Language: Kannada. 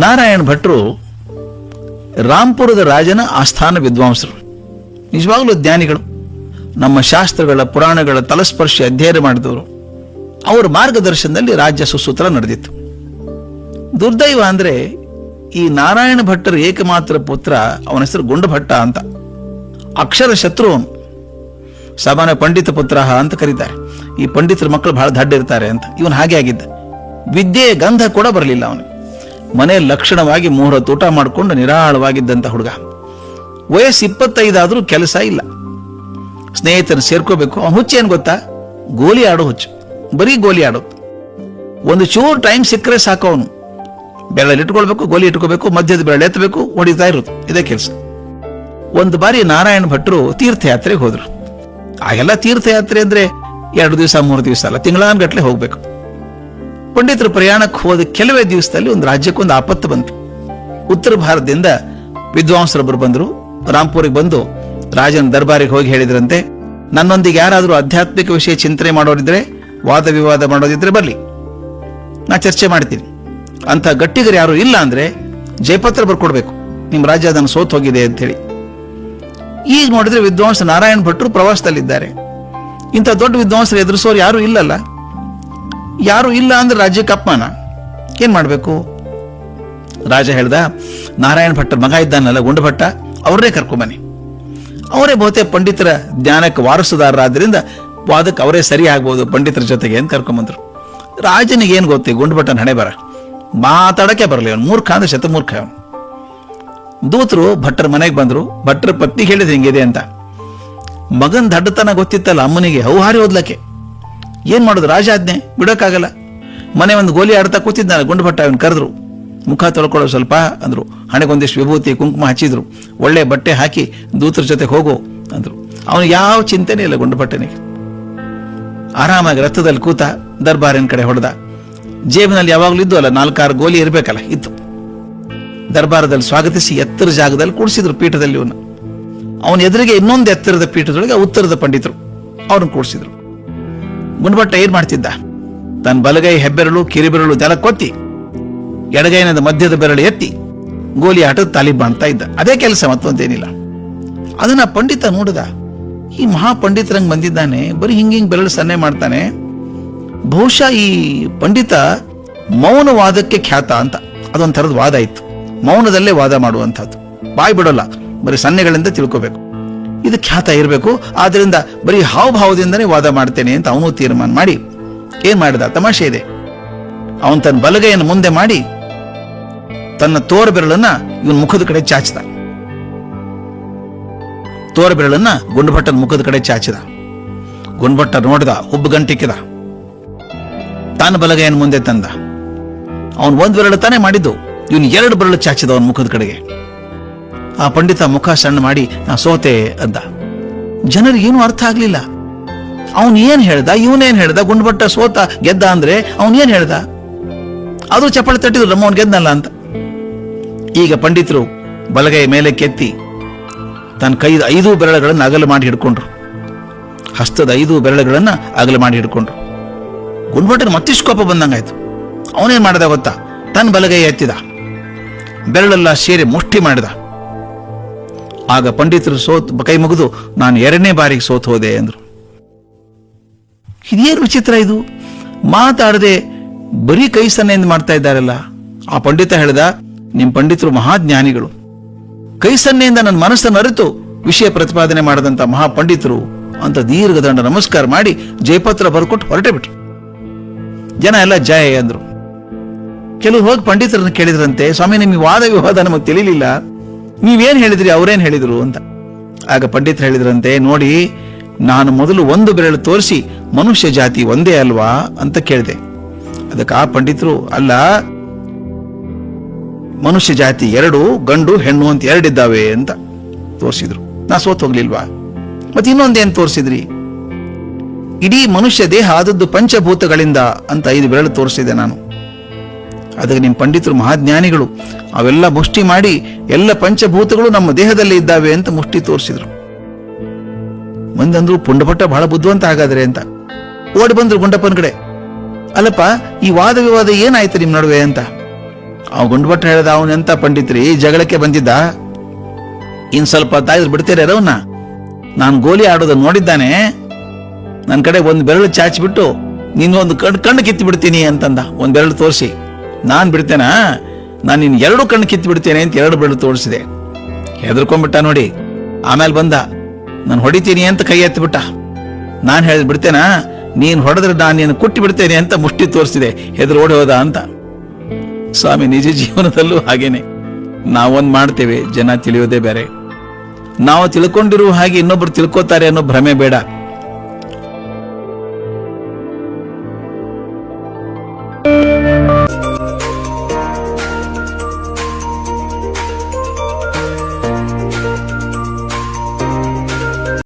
ನಾರಾಯಣ ಭಟ್ರು ರಾಂಪುರದ ರಾಜನ ಆಸ್ಥಾನ ವಿದ್ವಾಂಸರು, ನಿಜವಾಗ್ಲೂ ಜ್ಞಾನಿಗಳು, ನಮ್ಮ ಶಾಸ್ತ್ರಗಳ ಪುರಾಣಗಳ ತಲಸ್ಪರ್ಶಿ ಅಧ್ಯಯನ ಮಾಡಿದವರು. ಅವರ ಮಾರ್ಗದರ್ಶನದಲ್ಲಿ ರಾಜ್ಯ ಸುಸೂತ್ರ ನಡೆದಿತ್ತು. ದುರ್ದೈವ ಅಂದ್ರೆ ಈ ನಾರಾಯಣ ಭಟ್ಟರ ಏಕಮಾತ್ರ ಪುತ್ರ, ಅವನ ಹೆಸರು ಗುಂಡಭಟ್ಟ ಅಂತ. ಅಕ್ಷರ ಶತ್ರು ಅವನು. ಸಾಮಾನ್ಯ ಪಂಡಿತ ಪುತ್ರ ಅಂತ ಕರೀತಾರೆ. ಈ ಪಂಡಿತರ ಮಕ್ಕಳು ಬಹಳ ದಡ್ಡ ಇರ್ತಾರೆ ಅಂತ. ಇವನು ಹಾಗೆ ಆಗಿದ್ದ. ವಿದ್ಯೆಯ ಗಂಧ ಕೂಡ ಬರಲಿಲ್ಲ ಅವನಿಗೆ. ಮನೆ ಲಕ್ಷಣವಾಗಿ 3 ಹೊತ್ತು ಊಟ ಮಾಡಿಕೊಂಡು ನಿರಾಳವಾಗಿದ್ದಂಥ ಹುಡುಗ. ವಯಸ್ಸು 25 ಆದರೂ ಕೆಲಸ ಇಲ್ಲ. ಸ್ನೇಹಿತರು ಸೇರ್ಕೋಬೇಕು. ಅವನು ಹುಚ್ಚು ಏನು ಗೊತ್ತಾ? ಗೋಲಿ ಆಡೋ ಹುಚ್ಚು. ಬರೀ ಗೋಲಿ ಆಡೋದು. ಒಂದು ಚೂರು ಟೈಮ್ ಸಿಕ್ಕರೆ ಸಾಕು. ಅವನು ಬೆರಳಲ್ಲಿ ಇಟ್ಕೊಳ್ಬೇಕು, ಗೋಲಿ ಇಟ್ಕೋಬೇಕು, ಮಧ್ಯದ ಬೆರಳು ಎತ್ತಬೇಕು, ಹೊಡಿತಾ ಇರೋದು, ಇದೇ ಕೆಲಸ. ಒಂದು ಬಾರಿ ನಾರಾಯಣ ಭಟ್ರು ತೀರ್ಥಯಾತ್ರೆಗೆ ಹೋದ್ರು. ಆಗೆಲ್ಲ ತೀರ್ಥಯಾತ್ರೆ ಅಂದ್ರೆ 2 ದಿವಸ 3 ದಿವಸ ಅಲ್ಲ, ತಿಂಗಳಾನ್ಗಟ್ಲೆ ಹೋಗ್ಬೇಕು. ಪಂಡಿತರು ಪ್ರಯಾಣಕ್ಕೆ ಹೋದ ಕೆಲವೇ ದಿವಸದಲ್ಲಿ ಒಂದು ರಾಜ್ಯಕ್ಕೊಂದು ಆಪತ್ತು ಬಂತು. ಉತ್ತರ ಭಾರತದಿಂದ ವಿದ್ವಾಂಸರೊಬ್ಬರು ಬಂದರು. ರಾಂಪುರಿಗೆ ಬಂದು ರಾಜನ ದರ್ಬಾರಿಗೆ ಹೋಗಿ ಹೇಳಿದ್ರಂತೆ, ನನ್ನೊಂದಿಗೆ ಯಾರಾದರೂ ಆಧ್ಯಾತ್ಮಿಕ ವಿಷಯ ಚಿಂತನೆ ಮಾಡೋರಿದ್ರೆ, ವಾದ ವಿವಾದ ಮಾಡೋದಿದ್ರೆ ಬರಲಿ, ನಾ ಚರ್ಚೆ ಮಾಡ್ತೀನಿ. ಅಂತ ಗಟ್ಟಿಗರು ಯಾರು ಇಲ್ಲ ಅಂದ್ರೆ ಜಯಪತ್ರ ಬರ್ಕೊಡ್ಬೇಕು, ನಿಮ್ಮ ರಾಜ್ಯ ಅದನ್ನು ಸೋತ್ ಹೋಗಿದೆ ಅಂತ ಹೇಳಿ. ಈಗ ನೋಡಿದ್ರೆ ವಿದ್ವಾಂಸ ನಾರಾಯಣ ಭಟ್ರು ಪ್ರವಾಸದಲ್ಲಿದ್ದಾರೆ. ಇಂಥ ದೊಡ್ಡ ವಿದ್ವಾಂಸರು ಎದುರಿಸೋರು ಯಾರು ಇಲ್ಲಲ್ಲ. ಯಾರು ಇಲ್ಲ ಅಂದ್ರೆ ರಾಜ್ಯಕ್ಕೆ ಅಪಮಾನ. ಏನ್ ಮಾಡ್ಬೇಕು? ರಾಜ ಹೇಳ್ದ, ನಾರಾಯಣ ಭಟ್ಟರ ಮಗ ಇದ್ದಾನಲ್ಲ ಗುಂಡಭಟ್ಟ, ಅವರೇ ಕರ್ಕೊಂಬನ್ನಿ. ಅವರೇ ಬಹುತೇಕ ಪಂಡಿತರ ಜ್ಞಾನಕ್ಕೆ ವಾರಸುದಾರರಾದ್ರಿಂದ ವಾದಕ್ಕೆ ಅವರೇ ಸರಿ ಆಗ್ಬೋದು ಪಂಡಿತರ ಜೊತೆಗೆ ಅಂತ ಕರ್ಕೊಂಬಂದ್ರು. ರಾಜನಿಗೆ ಏನ್ ಗೊತ್ತಿ ಗುಂಡಭಟ್ಟನ ಹಣೆ ಬರ, ಮಾತಾಡಕ್ಕೆ ಬರಲಿ. ಅವನು ಮೂರ್ಖ ಅಂದ್ರೆ ಶತಮೂರ್ಖ ಅವನು. ದೂತರು ಭಟ್ರ ಮನೆಗೆ ಬಂದ್ರು. ಭಟ್ರ ಪತ್ನಿ ಹೇಳಿದ್ ಹಿಂಗಿದೆ ಅಂತ. ಮಗನ್ ದಡ್ಡತನ ಗೊತ್ತಿತ್ತಲ್ಲ ಅಮ್ಮನಿಗೆ, ಹೌಹಾರಿ ಓದ್ಲಕ್ಕೆ. ಏನ್ ಮಾಡೋದು? ರಾಜಾಜ್ಞೆ ಬಿಡೋಕ್ಕಾಗಲ್ಲ. ಮನೆ ಒಂದು ಗೋಲಿ ಆಡ್ತಾ ಕೂತಿದ್ದಾನೆ ಗುಂಡಭಟ್ಟ. ಅವನ್ ಕರೆದ್ರು, ಮುಖ ತೊಳ್ಕೊಳ್ಳೋ ಸ್ವಲ್ಪ ಅಂದ್ರು. ಹಣೆಗೊಂದಿಷ್ಟು ವಿಭೂತಿ ಕುಂಕುಮ ಹಚ್ಚಿದ್ರು. ಒಳ್ಳೆ ಬಟ್ಟೆ ಹಾಕಿ ದೂತರ ಜೊತೆ ಹೋಗೋ ಅಂದ್ರು. ಅವನು ಯಾವ ಚಿಂತೆನೇ ಇಲ್ಲ ಗುಂಡಭಟ್ಟನಿಗೆ. ಆರಾಮಾಗಿ ರಥದಲ್ಲಿ ಕೂತ ದರ್ಬಾರಿನ ಕಡೆ ಹೊಡೆದ. ಜೇಬಿನಲ್ಲಿ ಯಾವಾಗ್ಲೂ ಇದ್ದು ಅಲ್ಲ 4-6 ಗೋಲಿ ಇರ್ಬೇಕಲ್ಲ, ಇತ್ತು. ದರ್ಬಾರದಲ್ಲಿ ಸ್ವಾಗತಿಸಿ ಎತ್ತರ ಜಾಗದಲ್ಲಿ ಕೂಡಿಸಿದ್ರು ಪೀಠದಲ್ಲಿ. ಅವನ ಎದುರಿಗೆ ಇನ್ನೊಂದು ಎತ್ತರದ ಪೀಠದೊಳಗೆ ಉತ್ತರದ ಪಂಡಿತರು ಅವ್ರನ್ನ ಕೂಡಿಸಿದ್ರು. ಗುಂಡಭಟ್ಟ ಏನ್ ಮಾಡ್ತಿದ್ದ? ತನ್ನ ಬಲಗೈ ಹೆಬ್ಬೆರಳು ಕಿರಿಬೆರಳು ಕೊತ್ತಿ ಎಡಗೈನದ ಮಧ್ಯದ ಬೆರಳು ಎತ್ತಿ ಗೋಲಿ ಆಟದ ತಾಲೀಬ್ ಮಾಡ್ತಾ ಇದ್ದ. ಅದೇ ಕೆಲಸ, ಮತ್ತೊಂದೇನಿಲ್ಲ. ಅದನ್ನ ಪಂಡಿತ ನೋಡಿದ. ಈ ಮಹಾಪಂಡಿತರಂಗ್ ಬಂದಿದ್ದಾನೆ, ಬರೀ ಹಿಂಗಿಂಗ್ ಬೆರಳು ಸನ್ನೆ ಮಾಡ್ತಾನೆ. ಬಹುಶಃ ಈ ಪಂಡಿತ ಮೌನವಾದಕ್ಕೆ ಖ್ಯಾತ ಅಂತ. ಅದೊಂಥರದ ವಾದ ಇತ್ತು. ಮೌನದಲ್ಲೇ ವಾದ ಮಾಡುವಂಥದ್ದು, ಬಾಯಿ ಬಿಡೋಲ್ಲ, ಬರೀ ಸನ್ನೆಗಳಿಂದ ತಿಳ್ಕೋಬೇಕು. ಇದು ಖ್ಯಾತ ಇರಬೇಕು. ಆದ್ರಿಂದ ಬರೀ ಹಾವಭಾವದಿಂದನೇ ವಾದ ಮಾಡ್ತೇನೆ ಅಂತ ಅವನು ತೀರ್ಮಾನ ಮಾಡಿ ಏನ್ ಮಾಡಿದ? ತಮಾಷೆ ಇದೆ. ಅವನ್ ತನ್ನ ಬಲಗೈಯನ್ನು ಮುಂದೆ ಮಾಡಿ ತನ್ನ ತೋರ ಬೆರಳನ್ನ ಇವನ್ ಮುಖದ ಕಡೆ ಚಾಚಿದ. ತೋರ ಬೆರಳನ್ನ ಗುಂಡಭಟ್ಟನ ಮುಖದ ಕಡೆ ಚಾಚಿದ. ಗುಂಡಭಟ್ಟ ನೋಡಿದ, ಹುಬ್ಬು ಗಂಟಿಕ್ಕಿದ. ತಾನು ಬಲಗೈಯನ್ನು ಮುಂದೆ ತಂದ. ಅವನ್ 1 ಬೆರಳು ತಾನೇ ಮಾಡಿದ್ದು, ಇವನ್ 2 ಬೆರಳು ಚಾಚಿದ ಅವನ ಮುಖದ ಕಡೆಗೆ. ಆ ಪಂಡಿತ ಮುಖ ಸಣ್ಣ ಮಾಡಿ, ನಾ ಸೋತೆ ಅಂದ. ಜನರಿಗೇನು ಅರ್ಥ ಆಗ್ಲಿಲ್ಲ. ಅವನ್ ಏನ್ ಹೇಳ್ದ, ಇವನೇನ್ ಹೇಳ್ದ? ಗುಂಡಭಟ್ಟ ಸೋತ ಗೆದ್ದ ಅಂದ್ರೆ ಅವನ್ ಏನ್ ಹೇಳ್ದ? ಅದು ಚಪ್ಪಳೆ ತಟ್ಟಿದ್ರು, ನಮ್ಮ ಅವನ್ ಗೆದ್ದನಲ್ಲ ಅಂತ. ಈಗ ಪಂಡಿತರು ಬಲಗೈ ಮೇಲೆ ಕೆತ್ತಿ ತನ್ನ ಕೈದ 5 ಬೆರಳುಗಳನ್ನು ಅಗಲ ಮಾಡಿ ಹಿಡ್ಕೊಂಡ್ರು. ಹಸ್ತದ 5 ಬೆರಳುಗಳನ್ನ ಅಗಲ ಮಾಡಿ ಹಿಡ್ಕೊಂಡ್ರು. ಗುಂಡಭಟ್ಟನ ಮತ್ತಿಷ್ಟು ಕೋಪ ಬಂದಂಗಾಯ್ತು. ಅವನೇನ್ ಮಾಡಿದ ಗೊತ್ತಾ? ತನ್ನ ಬಲಗೈ ಎತ್ತಿದ, ಬೆರಳೆಲ್ಲ ಸೇರಿ ಮುಷ್ಟಿ ಮಾಡಿದ. ಆಗ ಪಂಡಿತರು ಕೈ ಮುಗಿದು, ನಾನು 2ನೇ ಬಾರಿಗೆ ಸೋತ್ ಹೋದೆ ಅಂದ್ರು. ಇದೇನು ವಿಚಿತ್ರ ಇದು? ಮಾತಾಡದೆ ಬರೀ ಕೈ ಸನ್ನೆಯಿಂದ ಮಾಡ್ತಾ ಇದ್ದಾರಲ್ಲ. ಆ ಪಂಡಿತ ಹೇಳ್ದ, ನಿಮ್ ಪಂಡಿತರು ಮಹಾಜ್ಞಾನಿಗಳು, ಕೈ ಸನ್ನೆಯಿಂದ ನನ್ನ ಮನಸ್ಸನ್ನು ಅರಿತು ವಿಷಯ ಪ್ರತಿಪಾದನೆ ಮಾಡದಂತ ಮಹಾಪಂಡಿತರು ಅಂತ ದೀರ್ಘದಂಡ ನಮಸ್ಕಾರ ಮಾಡಿ ಜಯಪತ್ರ ಬರ್ಕೊಟ್ಟು ಹೊರಟೆ ಬಿಟ್ರು. ಜನ ಎಲ್ಲ ಜಯ ಅಂದ್ರು. ಕೆಲವರು ಹೋಗಿ ಪಂಡಿತರನ್ನ ಕೇಳಿದ್ರಂತೆ, ಸ್ವಾಮಿ ನಿಮಗೆ ವಾದ ವಿವಾದ ನಮಗೆ ತಿಳಿಲಿಲ್ಲ, ನೀವೇನ್ ಹೇಳಿದ್ರಿ, ಅವ್ರೇನ್ ಹೇಳಿದ್ರು ಅಂತ. ಆಗ ಪಂಡಿತರು ಹೇಳಿದ್ರಂತೆ, ನೋಡಿ, ನಾನು ಮೊದಲು 1 ಬೆರಳು ತೋರಿಸಿ ಮನುಷ್ಯ ಜಾತಿ ಒಂದೇ ಅಲ್ವಾ ಅಂತ ಕೇಳಿದೆ. ಅದಕ್ಕೆ ಆ ಪಂಡಿತರು, ಅಲ್ಲ, ಮನುಷ್ಯ ಜಾತಿ 2, ಗಂಡು ಹೆಣ್ಣು ಅಂತ 2 ಇದ್ದಾವೆ ಅಂತ ತೋರಿಸಿದ್ರು. ನಾ ಸೋತ್ ಹೋಗ್ಲಿಲ್ವಾ? ಮತ್ತೆ ಇನ್ನೊಂದೇನ್ ತೋರಿಸಿದ್ರಿ? ಇಡೀ ಮನುಷ್ಯ ದೇಹ ಆದದ್ದು ಪಂಚಭೂತಗಳಿಂದ ಅಂತ 5 ಬೆರಳು ತೋರಿಸಿದೆ ನಾನು. ಅದಕ್ಕೆ ನಿಮ್ ಪಂಡಿತರು ಮಹಾಜ್ಞಾನಿಗಳು, ಅವೆಲ್ಲ ಮುಷ್ಟಿ ಮಾಡಿ ಎಲ್ಲ ಪಂಚಭೂತಗಳು ನಮ್ಮ ದೇಹದಲ್ಲಿ ಇದ್ದಾವೆ ಅಂತ ಮುಷ್ಟಿ ತೋರಿಸಿದ್ರು. ಮಂದಂದ್ರು, ಪುಂಡಭಟ್ಟ ಬಹಳ ಬುದ್ಧಿವಂತ ಹಾಗಾದ್ರೆ ಅಂತ. ಓಡಿ ಬಂದ್ರು ಗುಂಡಪ್ಪನ ಕಡೆ. ಅಲ್ಲಪ್ಪ, ಈ ವಾದ ವಿವಾದ ಏನಾಯ್ತು ನಿಮ್ ನಡುವೆ ಅಂತ. ಅವ್ ಗುಂಡ್ಭಟ್ಟ ಹೇಳ್ದ, ಅವನೆಂತ ಪಂಡಿತ್ರಿ, ಜಗಳಕ್ಕೆ ಬಂದಿದ್ದ, ಇನ್ ಸ್ವಲ್ಪ ತಾಯಿದ್ರು ಬಿಡ್ತೀರ ಅವನ್ನ, ನಾನು ಗೋಲಿ ಆಡೋದು ನೋಡಿದ್ದಾನೆ, ನನ್ನ ಕಡೆ ಒಂದು ಬೆರಳು ಚಾಚಿಬಿಟ್ಟು ನಿನ್ಗೊಂದು ಕಣ್ಣು ಕಿತ್ತು ಬಿಡ್ತೀನಿ ಅಂತಂದ. ಒಂದು ಬೆರಳು ತೋರಿಸಿ, ನಾನು ಬಿಡ್ತೇನಾ, ನಾನು ನಿನ್ 2 ಕಣ್ಣು ಕಿತ್ತು ಬಿಡ್ತೇನೆ ಅಂತ 2 ಬೆರಳು ತೋರಿಸಿದೆ. ಹೆದರ್ಕೊಂಡ್ಬಿಟ್ಟ ನೋಡಿ. ಆಮೇಲೆ ಬಂದ, ನಾನು ಹೊಡಿತೀನಿ ಅಂತ ಕೈ ಎತ್ತಿಬಿಟ್ಟ. ನಾನು ಹೇಳಿದ್ ಬಿಡ್ತೇನಾ, ನೀನ್ ಹೊಡೆದ್ರೆ ನಾನು ನೀನು ಕುಟ್ಟಿ ಬಿಡ್ತೇನೆ ಅಂತ ಮುಷ್ಟಿ ತೋರಿಸಿದೆ, ಹೆದರು ಓಡಿ ಹೋದ ಅಂತ. ಸ್ವಾಮಿ, ನಿಜ ಜೀವನದಲ್ಲೂ ಹಾಗೇನೆ. ನಾವೊಂದು ಮಾಡ್ತೇವೆ, ಜನ ತಿಳಿಯೋದೇ ಬೇರೆ. ನಾವು ತಿಳ್ಕೊಂಡಿರುವ ಹಾಗೆ ಇನ್ನೊಬ್ರು ತಿಳ್ಕೋತಾರೆ ಅನ್ನೋ ಭ್ರಮೆ ಬೇಡ.